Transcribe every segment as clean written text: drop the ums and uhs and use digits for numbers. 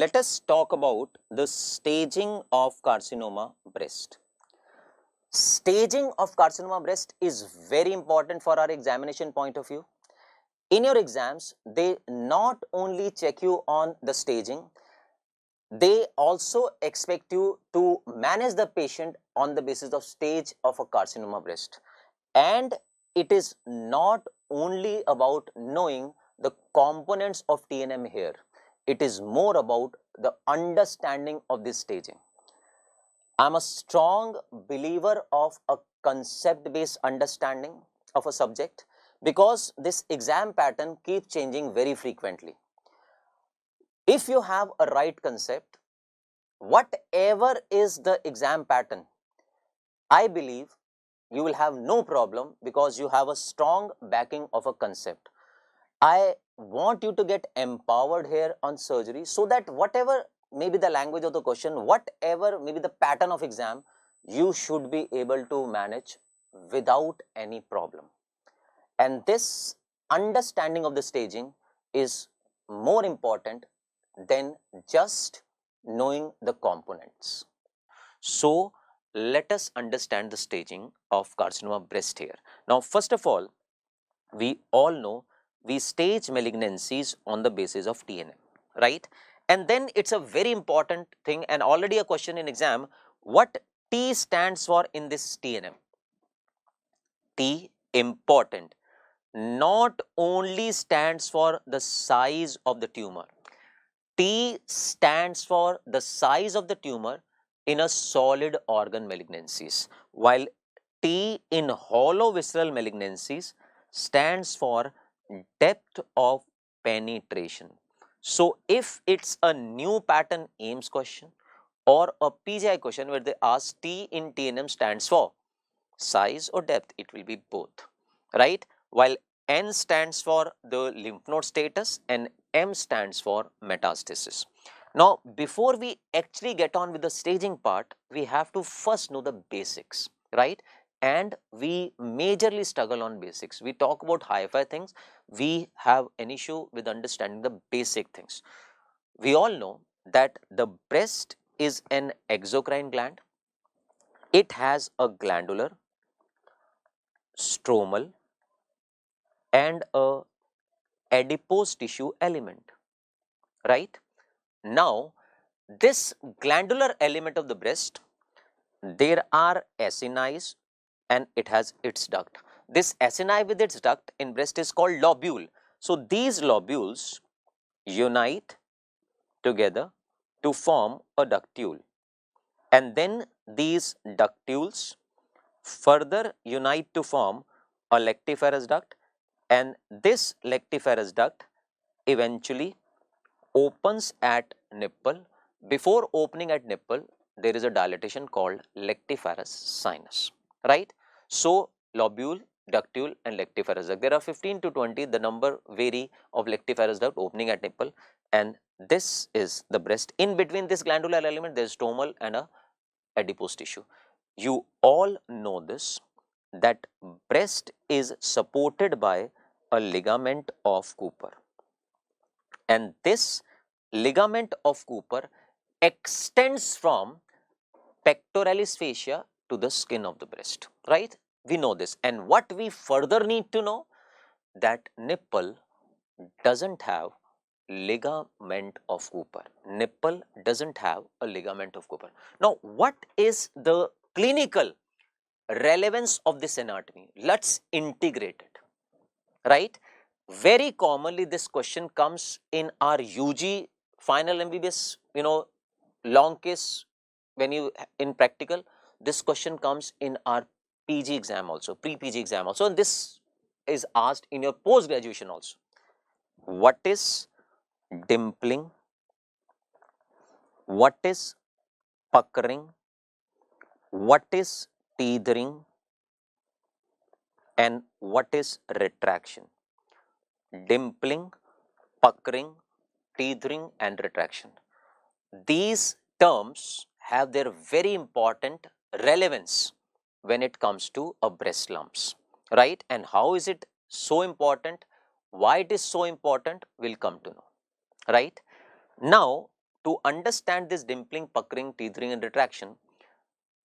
let us talk about the staging of carcinoma breast. Staging of carcinoma breast is very important for our examination point of view. In your exams, they not only check you on the staging, they also expect you to manage the patient on the basis of stage of a carcinoma breast. And it is not only about knowing the components of TNM here. It is more about the understanding of this staging. I am a strong believer of a concept-based understanding of a subject because this exam pattern keeps changing very frequently. If you have a right concept, whatever is the exam pattern, I believe you will have no problem because you have a strong backing of a concept. I want you to get empowered here on surgery so that whatever may be the language of the question, whatever may be the pattern of exam, you should be able to manage without any problem. And this understanding of the staging is more important than just knowing the components. So let us understand the staging of carcinoma breast here. Now, first of all, we all know we stage malignancies on the basis of TNM, right? And then it's a very important thing, and already a question in exam, what T stands for in this TNM? T, important, not only stands for the size of the tumor. T stands for the size of the tumor in a solid organ malignancies, while T in hollow visceral malignancies stands for depth of penetration. So if it's a new pattern AIMS question or a PGI question where they ask T in TNM stands for size or depth, it will be both, right? While N stands for the lymph node status and M stands for metastasis. Now, before we actually get on with the staging part, we have to first know the basics, right? And we majorly struggle on basics. We talk about hi-fi things. We have an issue with understanding the basic things. We all know that the breast is an exocrine gland. It has a glandular, stromal, and a adipose tissue element, right? Now, this glandular element of the breast, there are acini and it has its duct. This acini with its duct in breast is called lobule. So, these lobules unite together to form a ductule, and then these ductules further unite to form a lactiferous duct, and this lactiferous duct eventually opens at nipple. Before opening at nipple, there is a dilatation called lactiferous sinus, right? So, lobule, ductule and lactiferous duct. There are 15 to 20, the number vary of lactiferous duct opening at nipple, and this is the breast. In between this glandular element, there is stromal and a adipose tissue. You all know this, that breast is supported by a ligament of Cooper, and this ligament of Cooper extends from pectoralis fascia to the skin of the breast, right? We know this, and what we further need to know, that nipple doesn't have ligament of Cooper. Nipple doesn't have a ligament of Cooper. Now, what is the clinical relevance of this anatomy? Let's integrate it, right? Very commonly this question comes in our UG final MBBS, long case, when you in practical, this question comes in our PG exam also, pre-PG exam also, and this is asked in your post-graduation also. What is dimpling? What is puckering? What is teethering? And what is retraction? Dimpling, puckering, teethering and retraction. These terms have their very important relevance when it comes to a breast lumps, right? And how is it so important? Why it is so important, we'll come to know, right? Now, to understand this dimpling, puckering, teething and retraction,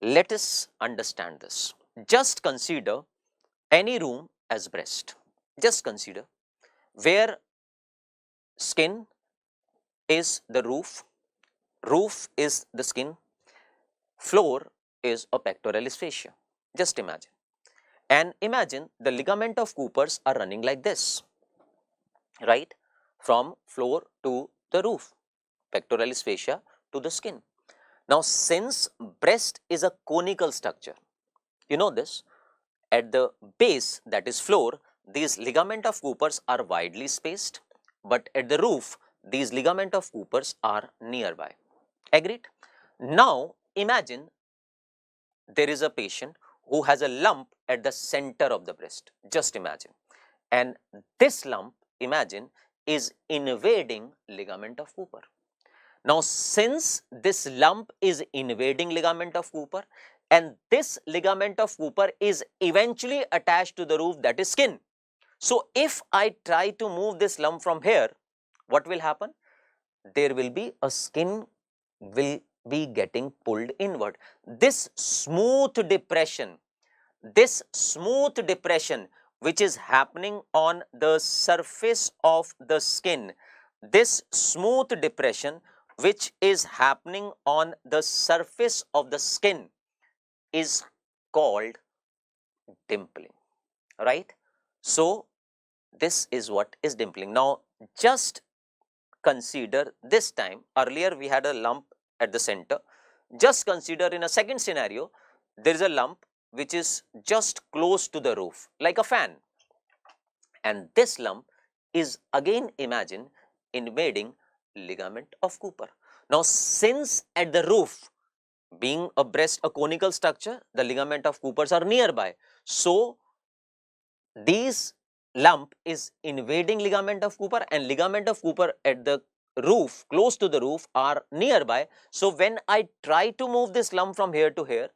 let us understand this. Just consider any room as breast. Just consider where skin is the roof, roof is the skin, floor is a pectoralis fascia. Just imagine. And imagine the ligament of Cooper's are running like this, right? From floor to the roof, pectoralis fascia to the skin. Now, since breast is a conical structure, you know this, at the base, that is floor, these ligament of Cooper's are widely spaced, but at the roof, these ligament of Cooper's are nearby. Agreed? Now, imagine there is a patient who has a lump at the center of the breast. Just imagine. And this lump, imagine, is invading ligament of Cooper. Now, since this lump is invading ligament of Cooper and this ligament of Cooper is eventually attached to the roof, that is skin. So, if I try to move this lump from here, what will happen? There will be a skin will be getting pulled inward. This smooth depression which is happening on the surface of the skin, this smooth depression which is happening on the surface of the skin is called dimpling, right? So, this is what is dimpling. Now, just consider this time, earlier we had a lump at the center. Just consider in a second scenario, there is a lump which is just close to the roof, like a fan. And this lump is again, imagine, invading ligament of Cooper. Now, since at the roof, being a breast, a conical structure, the ligament of Cooper's are nearby. So, these lump is invading ligament of Cooper and ligament of Cooper at the roof, close to the roof, are nearby. So, when I try to move this lump from here to here,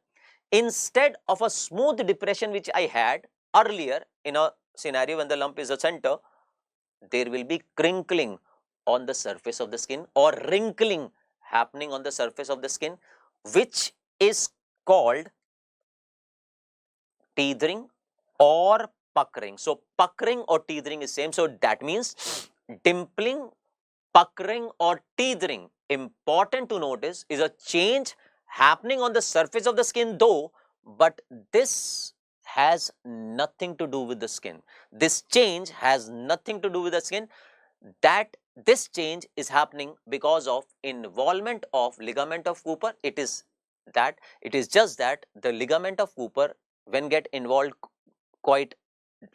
instead of a smooth depression which I had earlier in a scenario when the lump is a center, there will be crinkling on the surface of the skin or wrinkling happening on the surface of the skin, which is called teething or puckering. So, puckering or teething is same. So, that means dimpling, puckering or teething, important to notice, is a change happening on the surface of the skin though, but this has nothing to do with the skin. This change has nothing to do with the skin. That this change is happening because of involvement of ligament of Cooper. It is just that the ligament of Cooper, when get involved quite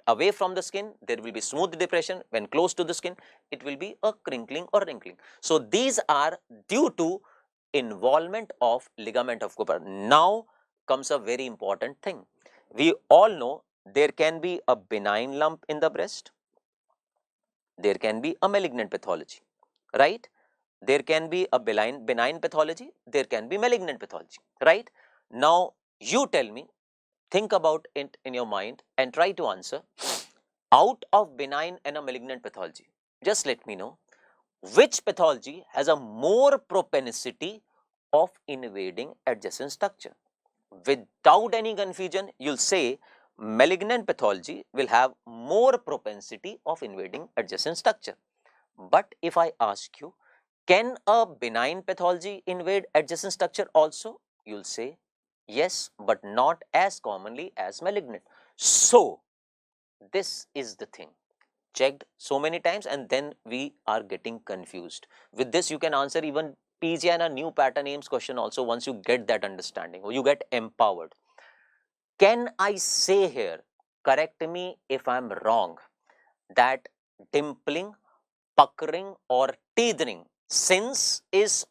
away from the skin, there will be smooth depression. When close to the skin, it will be a crinkling or wrinkling. So, these are due to involvement of ligament of Cooper. Now comes a very important thing. We all know there can be a benign lump in the breast, there can be a malignant pathology, right? There can be a benign pathology, there can be malignant pathology, right? Now, you tell me, think about it in your mind and try to answer. Out of benign and a malignant pathology, just let me know which pathology has a more propensity of invading adjacent structure. Without any confusion, you'll say malignant pathology will have more propensity of invading adjacent structure. But if I ask you, can a benign pathology invade adjacent structure also? You'll say yes, but not as commonly as malignant. So, this is the thing. Checked so many times and then we are getting confused. With this, you can answer even PG and a new pattern aims question also once you get that understanding or you get empowered. Can I say here, correct me if I am wrong, that dimpling, puckering or teething, since is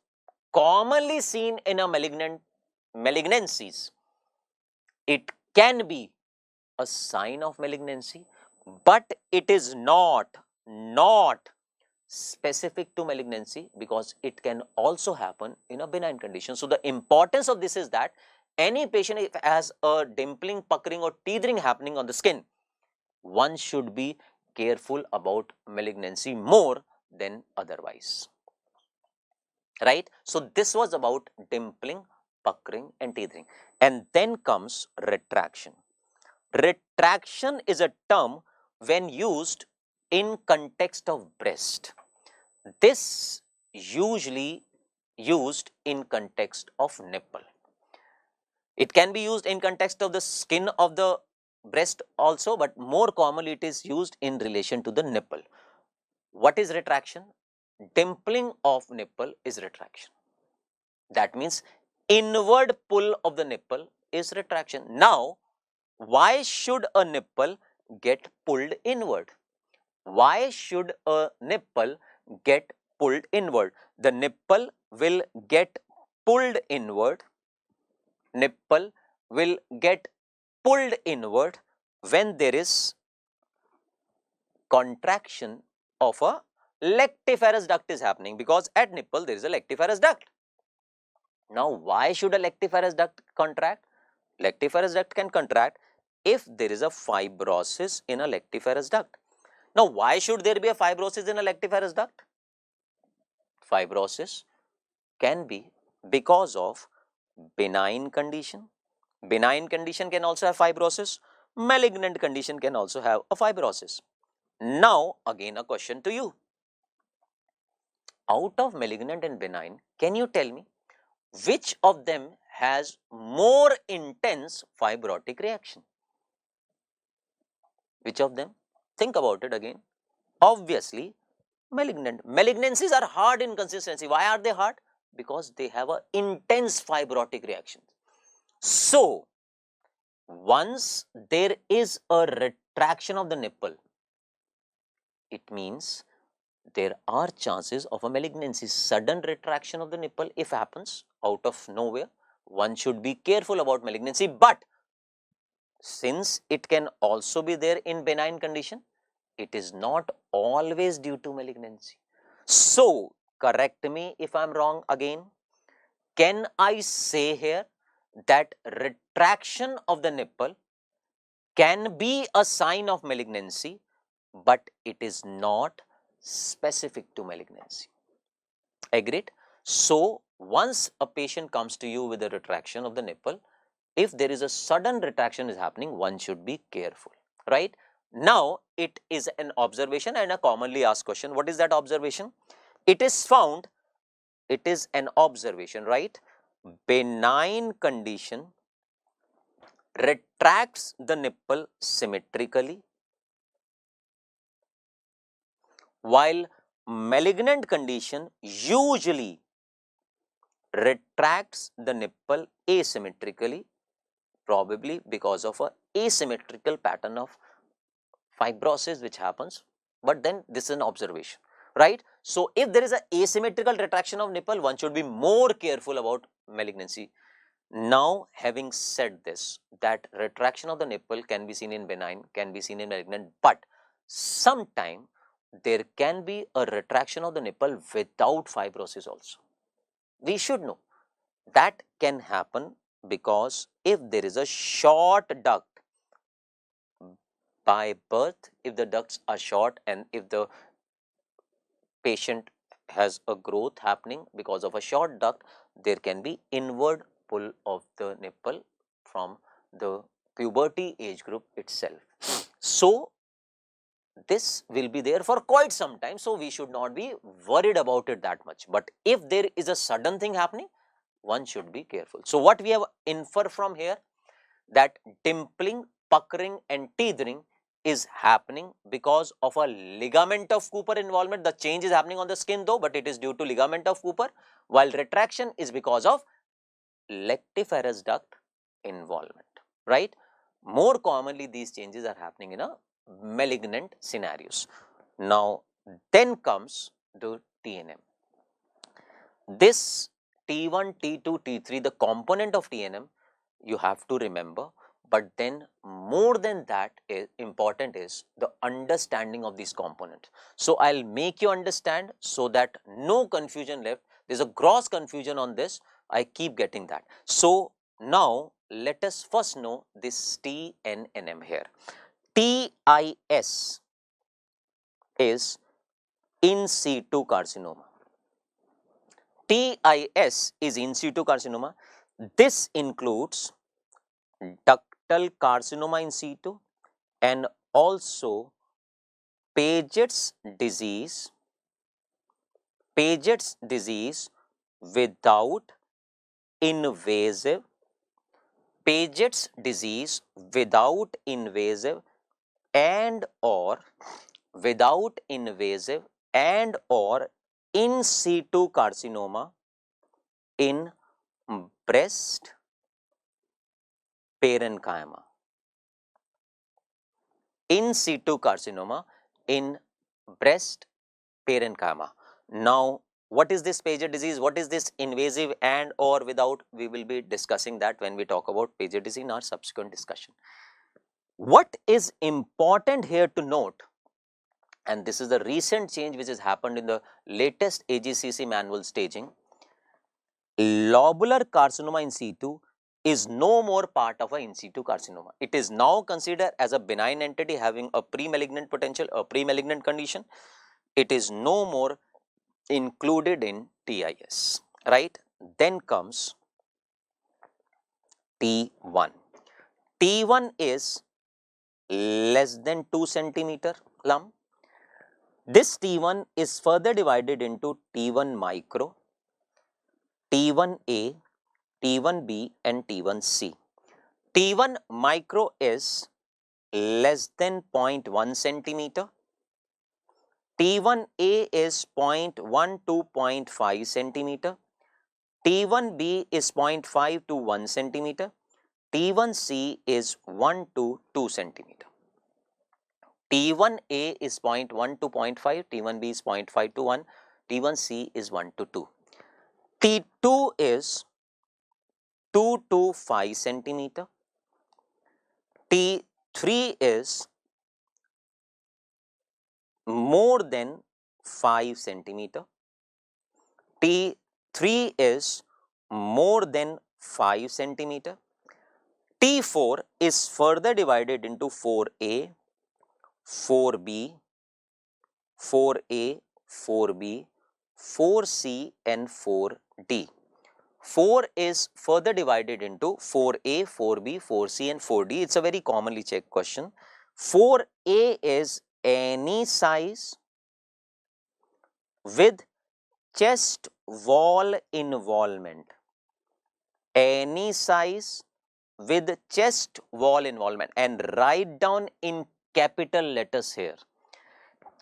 commonly seen in a malignancies, it can be a sign of malignancy, but it is not specific to malignancy because it can also happen in a benign condition. So, the importance of this is that any patient if has a dimpling, puckering or teething happening on the skin, one should be careful about malignancy more than otherwise, right? So this was about dimpling, puckering and teething. And then comes retraction. Retraction is a term when used in context of breast. This usually used in context of nipple. It can be used in context of the skin of the breast also, but more commonly it is used in relation to the nipple. What is retraction? Dimpling of nipple is retraction. That means inward pull of the nipple is retraction. Now, why should a nipple get pulled inward? Why should a nipple get pulled inward? The nipple will get pulled inward. Nipple will get pulled inward when there is contraction of a lactiferous duct is happening, because at nipple there is a lactiferous duct. Now, why should a lactiferous duct contract? Lactiferous duct can contract if there is a fibrosis in a lactiferous duct. Now, why should there be a fibrosis in a lactiferous duct? Fibrosis can be because of benign condition. Benign condition can also have fibrosis. Malignant condition can also have a fibrosis. Now, again a question to you. Out of malignant and benign, can you tell me which of them has more intense fibrotic reaction? Which of them? Think about it again. Obviously, malignant. Malignancies are hard in consistency. Why are they hard? Because they have an intense fibrotic reaction. So, once there is a retraction of the nipple, it means there are chances of a malignancy. Sudden retraction of the nipple, if happens out of nowhere, one should be careful about malignancy. But since it can also be there in benign condition, it is not always due to malignancy. So, correct me if I am wrong again. Can I say here that retraction of the nipple can be a sign of malignancy, but it is not specific to malignancy? Agreed? So, once a patient comes to you with a retraction of the nipple, if there is a sudden retraction is happening, one should be careful, right? Now, it is an observation and a commonly asked question. What is that observation? It is found, it is an observation, right? Benign condition retracts the nipple symmetrically, while malignant condition usually retracts the nipple asymmetrically, probably because of a asymmetrical pattern of fibrosis which happens, but then this is an observation, right? So, if there is an asymmetrical retraction of nipple, one should be more careful about malignancy. Now, having said this, that retraction of the nipple can be seen in benign, can be seen in malignant, but sometime there can be a retraction of the nipple without fibrosis also. We should know that can happen because if there is a short duct by birth, if the ducts are short and if the patient has a growth happening because of a short duct, there can be inward pull of the nipple from the puberty age group itself. So, this will be there for quite some time, so we should not be worried about it that much. But if there is a sudden thing happening, one should be careful. So, what we have infer from here, that dimpling, puckering and teething is happening because of a ligament of Cooper involvement. The change is happening on the skin though, but it is due to ligament of Cooper, while retraction is because of lactiferous duct involvement, right? More commonly, these changes are happening in a malignant scenarios. Now, then comes the TNM. This T1, T2, T3, the component of TNM, you have to remember, but then more than that is important is the understanding of these components. So, I will make you understand so that no confusion left. There is a gross confusion on this, I keep getting that. So, now let us first know this T, N, and M here. TIS is in situ carcinoma. TIS is in situ carcinoma. This includes ductal carcinoma in situ and also Paget's disease without invasive, Paget's disease without invasive and or in situ carcinoma in breast parenchyma. In situ carcinoma in breast parenchyma. Now, what is this Paget disease? What is this invasive and or without? We will be discussing that when we talk about Paget disease in our subsequent discussion. What is important here to note, and this is the recent change which has happened in the latest AGCC manual staging, lobular carcinoma in situ is no more part of a in situ carcinoma. It is now considered as a benign entity having a pre-malignant potential, a pre-malignant condition. It is no more included in TIS, right? Then comes T1. T1 is less than 2 centimeter lump. This T1 is further divided into T1 micro, T1A, T1B and T1C. T1 micro is less than 0.1 centimeter. T1A is 0.1 to 0.5 centimeter. T1B is 0.5 to 1 centimeter. T1C is 1 to 2 centimeter. T1A is 0.1 to 0.5, T1B is 0.5 to 1, T1C is 1 to 2. T2 is 2 to 5 centimeter. T3 is more than 5 centimeter. T3 is more than 5 centimeter. T4 is further divided into 4A, 4B, 4A, 4B, 4C and 4D. 4 is further divided into 4A, 4B, 4C and 4D. It's a very commonly checked question. 4A is any size with chest wall involvement. Any size with chest wall involvement, and write down in capital letters here.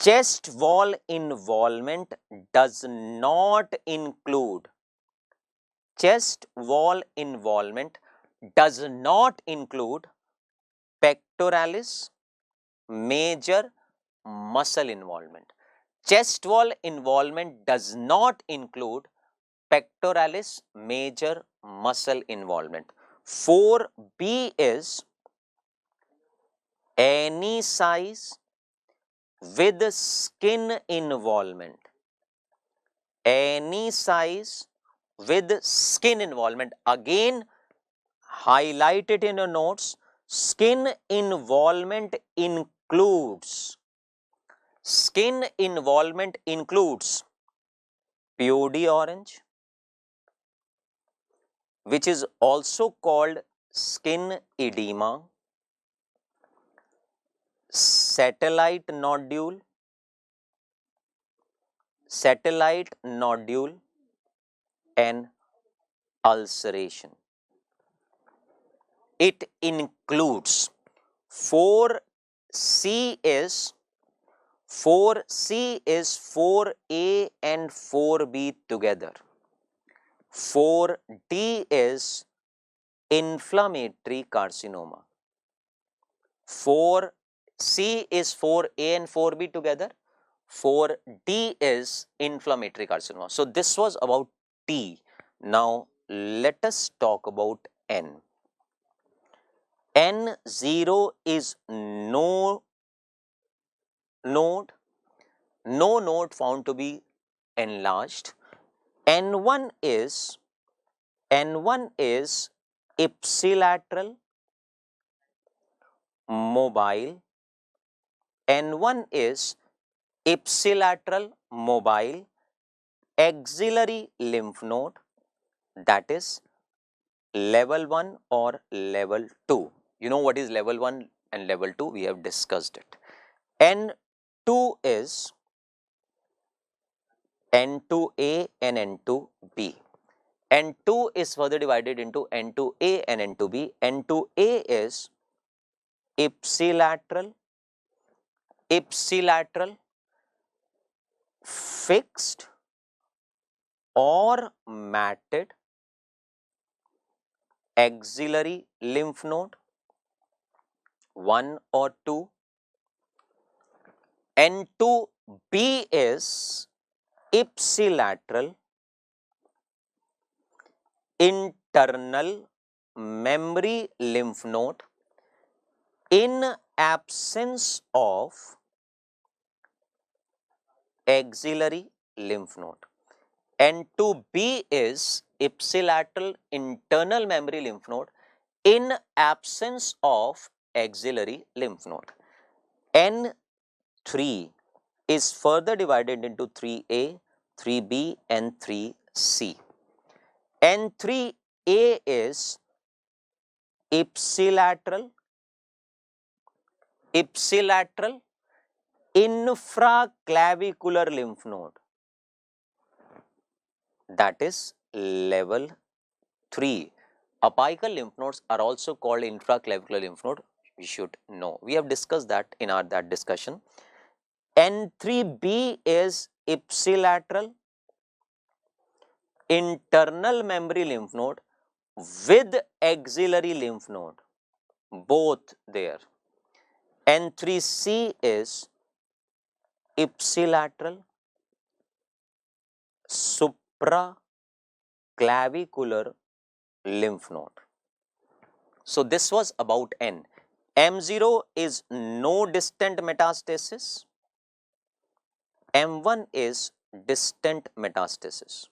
Chest wall involvement does not include pectoralis major muscle involvement. Chest wall involvement does not include pectoralis major muscle involvement. 4B is any size with skin involvement. Any size with skin involvement. Again, highlight it in your notes. Skin involvement includes POD orange, which is also called skin edema, satellite nodule and ulceration. It includes 4C is 4A and 4B together. 4D is inflammatory carcinoma. 4C is 4A and 4B together. 4D is inflammatory carcinoma. So this was about T. Now let us talk about N. N0 is no node found to be enlarged. N1 is ipsilateral mobile. N1 is ipsilateral mobile axillary lymph node, that is level 1 or level 2. You know what is level 1 and level 2? We have discussed it. N2 is N2A and N2B. N2 is further divided into N2A and N2B. N2A is ipsilateral, fixed or matted axillary lymph node, 1 or 2. N2B is ipsilateral internal memory lymph node in absence of axillary lymph node. N2B is ipsilateral internal memory lymph node in absence of axillary lymph node. N3 is further divided into 3A, 3B and 3C. N3A is ipsilateral infraclavicular lymph node, that is level 3. Apical lymph nodes are also called infraclavicular lymph node. We should know. We have discussed that in that discussion. N3B is ipsilateral internal memory lymph node with axillary lymph node, both there. N3C is ipsilateral supraclavicular lymph node. So this was about N. M0 is no distant metastasis. M1 is distant metastasis.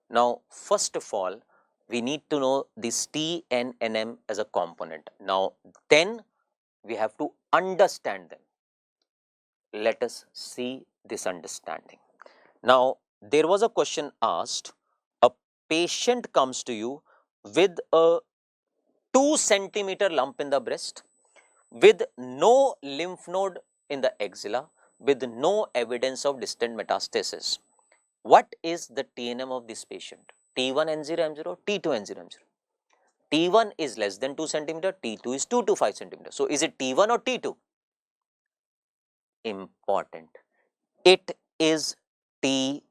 Now, first of all, we need to know this T, N, and M as a component. Now, then we have to understand them. Let us see this understanding. Now, there was a question asked. A patient comes to you with a 2 centimeter lump in the breast, with no lymph node in the axilla, with no evidence of distant metastasis. What is the TNM of this patient? T1 N0 M0, T2 N0 M0. T1 is less than 2 centimeter, T2 is 2 to 5 centimeter. So is it T1 or T2? Important. It is T1.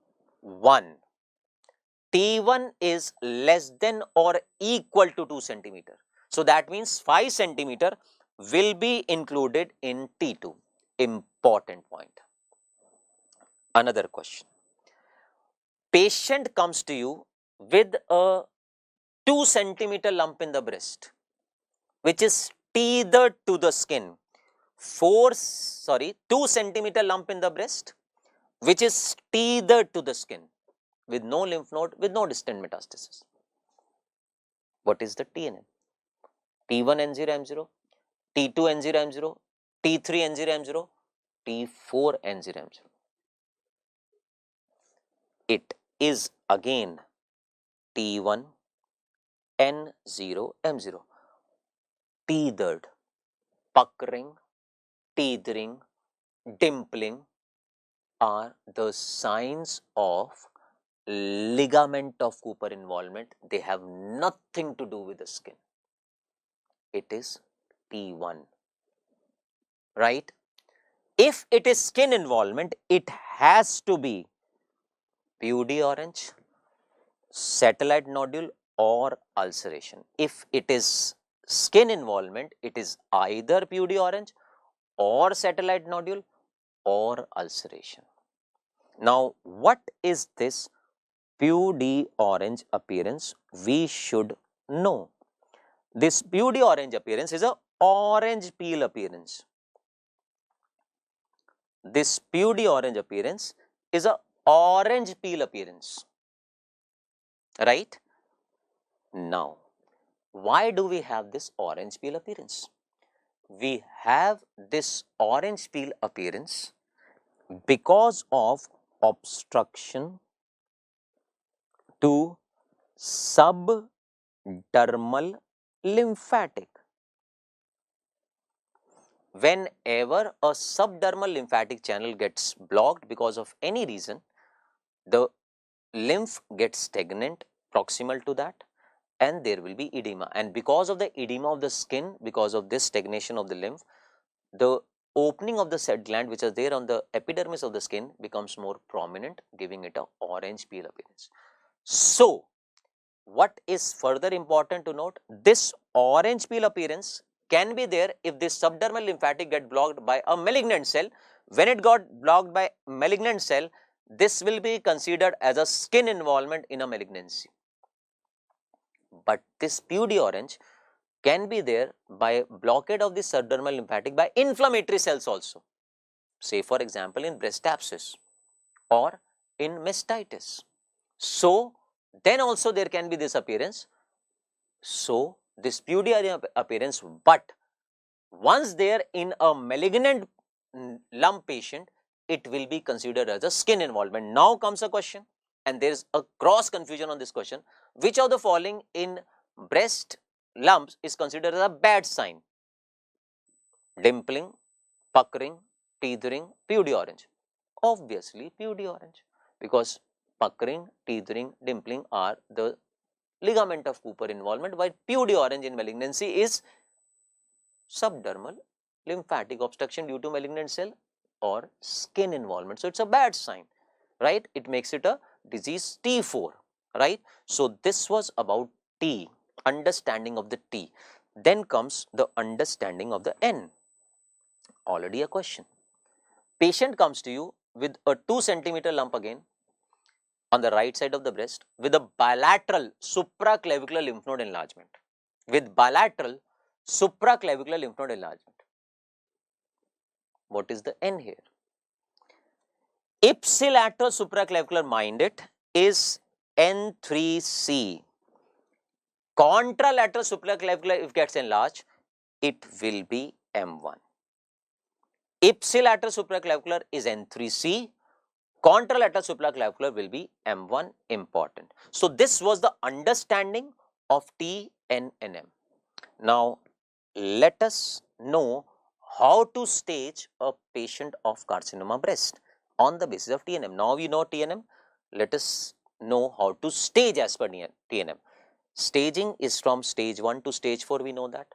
T1 is less than or equal to 2 centimeter. So that means 5 centimeter will be included in T2. Important point. Another question. Patient comes to you with a 2 centimeter lump in the breast, which is tethered to the skin. 2 centimeter lump in the breast, which is tethered to the skin, with no lymph node, with no distant metastasis. What is the TNM? T1 N0 M0, T2 N0 M0, T3 N0 M0, T4 N0 M0. It is again T1 N0 M0. Tethered, puckering, tethering, dimpling are the signs of ligament of Cooper involvement. They have nothing to do with the skin. It is T1, right? If it is skin involvement, it has to be PUD orange, satellite nodule or ulceration. If it is skin involvement, it is either PUD orange or satellite nodule or ulceration. Now, what is this PUD orange appearance? We should know. This PUD orange appearance is a orange peel appearance. This PUD orange appearance is a orange peel appearance, right? Now, why do we have this orange peel appearance? We have this orange peel appearance because of obstruction to subdermal lymphatic. Whenever a subdermal lymphatic channel gets blocked because of any reason, the lymph gets stagnant proximal to that and there will be edema, and because of the edema of the skin, because of this stagnation of the lymph, the opening of the said gland which is there on the epidermis of the skin becomes more prominent, giving it a orange peel appearance. So what is further important to note, this orange peel appearance can be there if this subdermal lymphatic get blocked by a malignant cell. When it got blocked by malignant cell, this will be considered as a skin involvement in a malignancy. But this pudgy orange can be there by blockade of the subdermal lymphatic by inflammatory cells also, say for example in breast abscess or in mastitis. So then also there can be this appearance. So this pudgy appearance, but once there in a malignant lump patient, it will be considered as a skin involvement. Now comes a question, and there is a cross confusion on this question. Which of the following in breast lumps is considered as a bad sign? Dimpling, puckering, teethering, pudgy orange. Obviously pudgy orange, because puckering, teethering, dimpling are the ligament of Cooper involvement, while pudgy orange in malignancy is subdermal lymphatic obstruction due to malignant cell or skin involvement. So it's a bad sign, right? It makes it a disease T4, right? So this was about T, understanding of the T. Then comes the understanding of the N. Already a question. Patient comes to you with a 2 centimeter lump again on the right side of the breast with a bilateral supraclavicular lymph node enlargement. With bilateral supraclavicular lymph node enlargement. What is the N here? Ipsilateral supraclavicular, mind it, is N3C. Contralateral supraclavicular, if gets enlarged, it will be M1. Ipsilateral supraclavicular is N3C. Contralateral supraclavicular will be M1, important. So this was the understanding of T, N and M. Now let us know how to stage a patient of carcinoma breast on the basis of TNM. Now we know TNM, let us know how to stage as per TNM. Staging is from stage 1 to stage 4, we know that.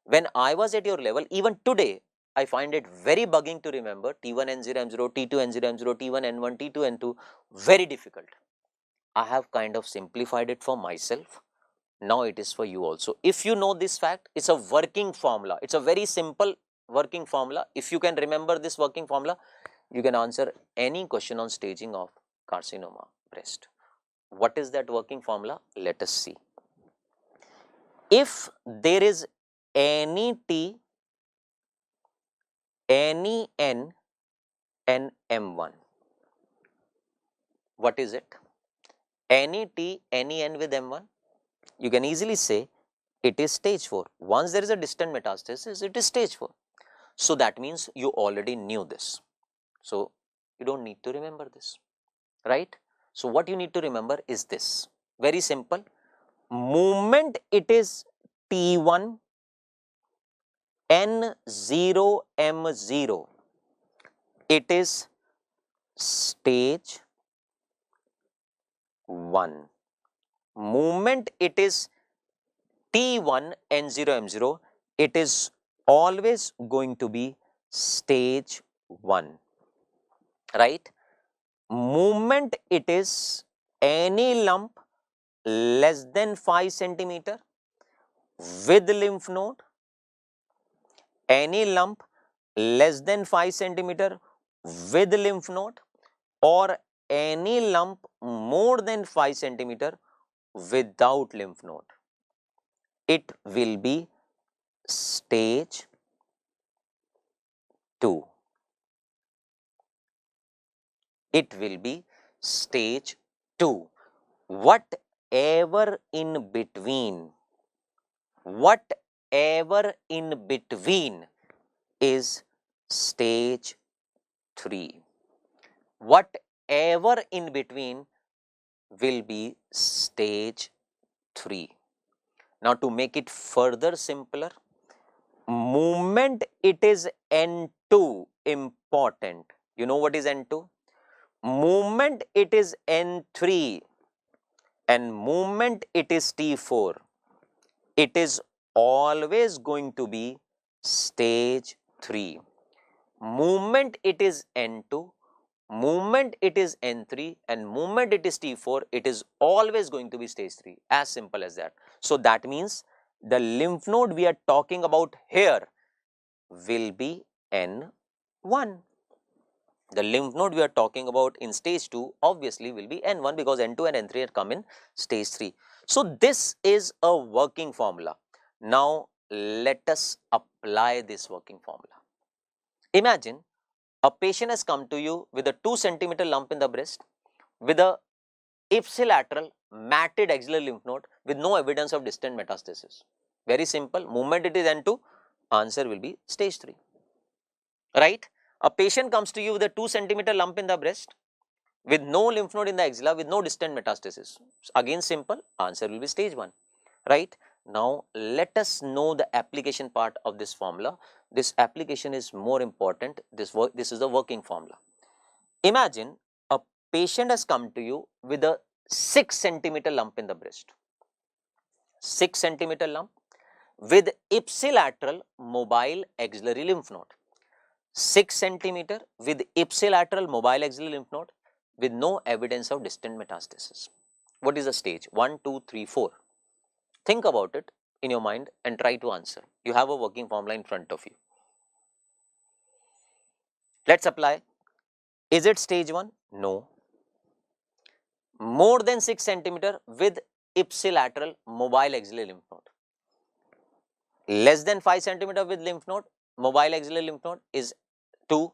When I was at your level, even today, I find it very bugging to remember T1 N0 M0, T2 N0 M0, T1 N1, T2 N2, very difficult. I have kind of simplified it for myself. Now it is for you also. If you know this fact, it's a working formula. It's a very simple working formula. If you can remember this working formula, you can answer any question on staging of carcinoma breast. What is that working formula? Let us see. If there is any T, any N and M1, what is it? Any T, any N with M1, you can easily say it is stage 4. Once there is a distant metastasis, it is stage 4. So that means you already knew this. So you don't need to remember this, right? So what you need to remember is this, very simple. Moment it is T1 N0 M0, it is stage 1. Moment it is T1 N0 M0, it is always going to be stage 1, right? Moment it is any lump less than 5 centimeter with lymph node, any lump less than 5 centimeter with lymph node, or any lump more than 5 centimeter without lymph node, it will be stage 2. It will be stage 2. Whatever in between is stage 3. Whatever in between will be stage 3. Now to make it further simpler, movement it is N2 important. You know what is N2? Movement it is N3 and movement it is T4. It is always going to be stage 3. Movement it is N2, movement it is N3 and movement it is T4, it is always going to be stage 3, as simple as that. So that means the lymph node we are talking about here will be N1. The lymph node we are talking about in stage 2 obviously will be N1 because N2 and N3 come in stage 3. So this is a working formula. Now let us apply this working formula. Imagine a patient has come to you with a 2 centimeter lump in the breast with a ipsilateral matted axillary lymph node with no evidence of distant metastasis. Very simple. Movement it is N2, answer will be stage 3. Right? A patient comes to you with a 2 centimeter lump in the breast with no lymph node in the axilla with no distant metastasis. Again simple, answer will be stage 1. Right? Now let us know the application part of this formula. This application is more important. This is the working formula. Imagine a patient has come to you with a 6 centimeter lump in the breast. 6 centimeter lump with ipsilateral mobile axillary lymph node. 6 centimeter with ipsilateral mobile axillary lymph node with no evidence of distant metastasis. What is the stage? 1, 2, 3, 4. Think about it in your mind and try to answer. You have a working formula in front of you. Let's apply. Is it stage 1? No. More than 6 centimeter with ipsilateral mobile axillary lymph node. Less than 5 centimeter with lymph node, mobile axillary lymph node is 2.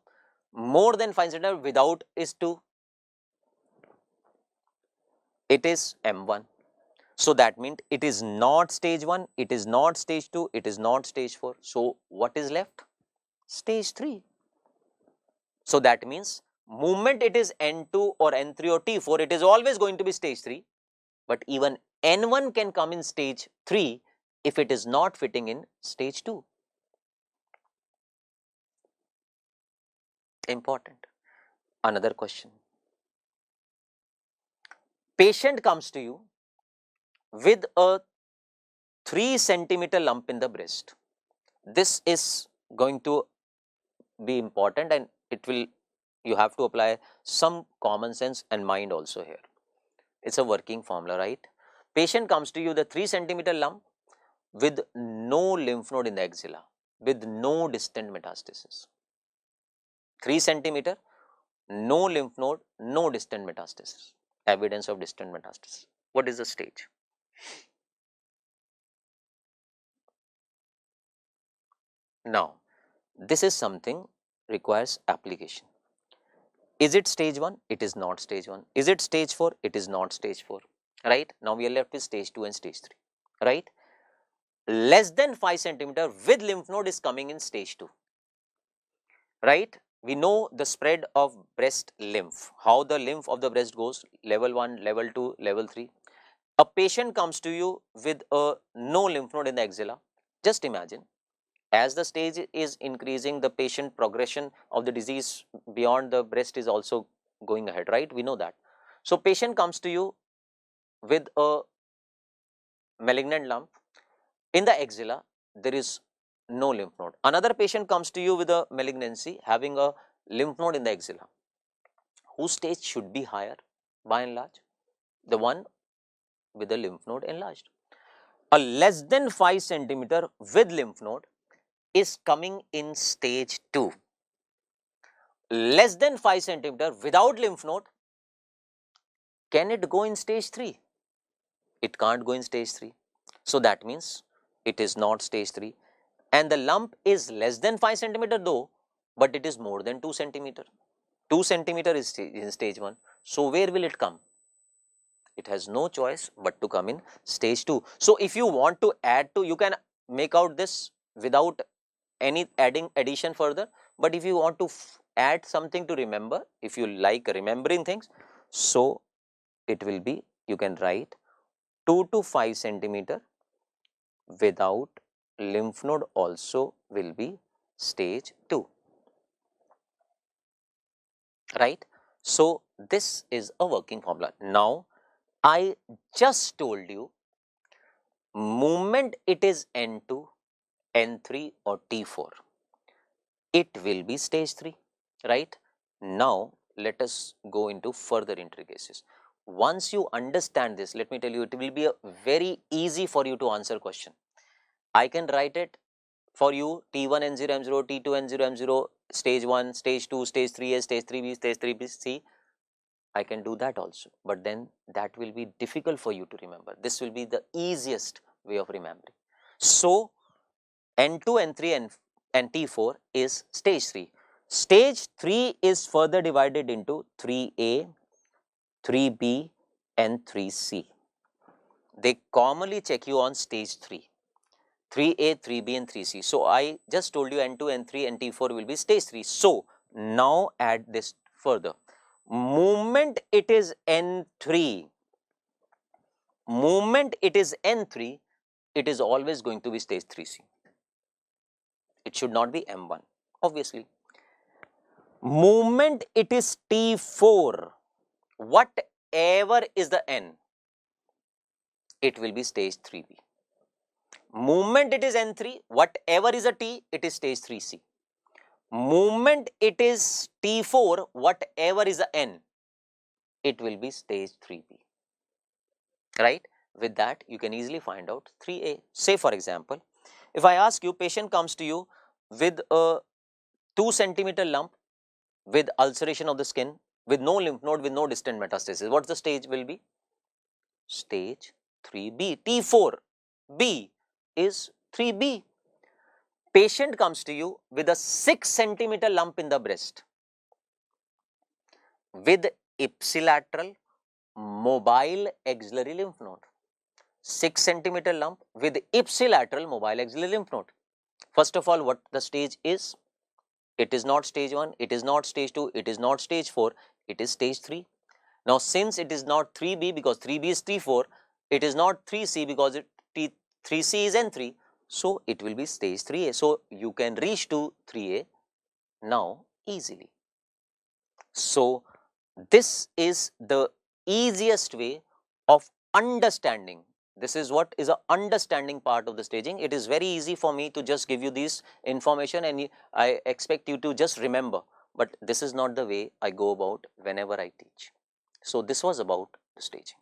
More than 5 centimeter without is 2. It is M1. So that means it is not stage 1, it is not stage 2, it is not stage 4. So what is left? Stage 3. So that means movement it is N2 or N3 or T4, it is always going to be stage 3. But even N1 can come in stage 3 if it is not fitting in stage 2. Important. Another question. Patient comes to you with a 3 centimeter lump in the breast. This is going to be important and you have to apply some common sense and mind also here. It's a working formula, right? Patient comes to you with a 3 centimeter lump with no lymph node in the axilla, with no distant metastasis. 3 centimeter, no lymph node, no distant metastasis, evidence of distant metastasis. What is the stage? Now, this is something requires application. Is it stage 1? It is not stage 1. Is it stage 4? It is not stage 4. Right? Now we are left with stage 2 and stage 3. Right? Less than 5 centimeter with lymph node is coming in stage 2. Right? We know the spread of breast lymph, how the lymph of the breast goes, level 1, level 2, level 3. A patient comes to you with a no lymph node in the axilla. Just imagine, as the stage is increasing, the patient progression of the disease beyond the breast is also going ahead, right? We know that. So patient comes to you with a malignant lump in the axilla, there is no lymph node. Another patient comes to you with a malignancy having a lymph node in the axilla. Whose stage should be higher by and large? The one with the lymph node enlarged. A less than 5 centimeter with lymph node is coming in stage 2. Less than 5 centimeter without lymph node, can it go in stage 3? It can't go in stage 3. So that means it is not stage 3. And the lump is less than 5 centimeter though, but it is more than 2 centimeter. 2 centimeter is in stage 1. So where will it come? It has no choice but to come in stage 2. So if you want to add to, you can make out this without any addition further. But if you want to add something to remember, if you like remembering things, so it will be you can write 2 to 5 centimeter without lymph node also will be stage 2, right? So this is a working formula. Now I just told you movement it is N2, N3 or T4, it will be stage 3, right? Now let us go into further intricacies. Once you understand this, let me tell you, it will be very easy for you to answer question. I can write it for you T1 N0 M0, T2 N0 M0, stage 1, stage 2, stage 3A, stage 3B, stage 3B, C. I can do that also, but then that will be difficult for you to remember. This will be the easiest way of remembering. So N2, N3 and T4 is stage 3. Stage 3 is further divided into 3A, 3B and 3C. They commonly check you on stage 3. 3A, 3B and 3C. So I just told you N2, N3 and T4 will be stage 3. So now add this further. Movement it is N3. Movement it is N3. It is always going to be stage 3C. It should not be M1, obviously. Movement it is T4. Whatever is the N, it will be stage 3B. Movement it is N3. Whatever is a T, it is stage 3C. Movement it is T4, whatever is the N, it will be stage 3B, right? With that, you can easily find out 3A. Say for example, if I ask you, patient comes to you with a 2 centimeter lump with ulceration of the skin, with no lymph node, with no distant metastasis, what's the stage will be? Stage 3B. T4B is 3B. Patient comes to you with a 6 centimeter lump in the breast with ipsilateral mobile axillary lymph node. 6 centimeter lump with ipsilateral mobile axillary lymph node. First of all, what the stage is? It is not stage 1, it is not stage 2, it is not stage 4, it is stage 3. Now since it is not 3B because 3B is T4, it is not 3C because 3C is N3, so it will be stage 3A. So you can reach to 3A now easily. So this is the easiest way of understanding. This is what is a understanding part of the staging. It is very easy for me to just give you this information and I expect you to just remember, but this is not the way I go about whenever I teach. So this was about the staging.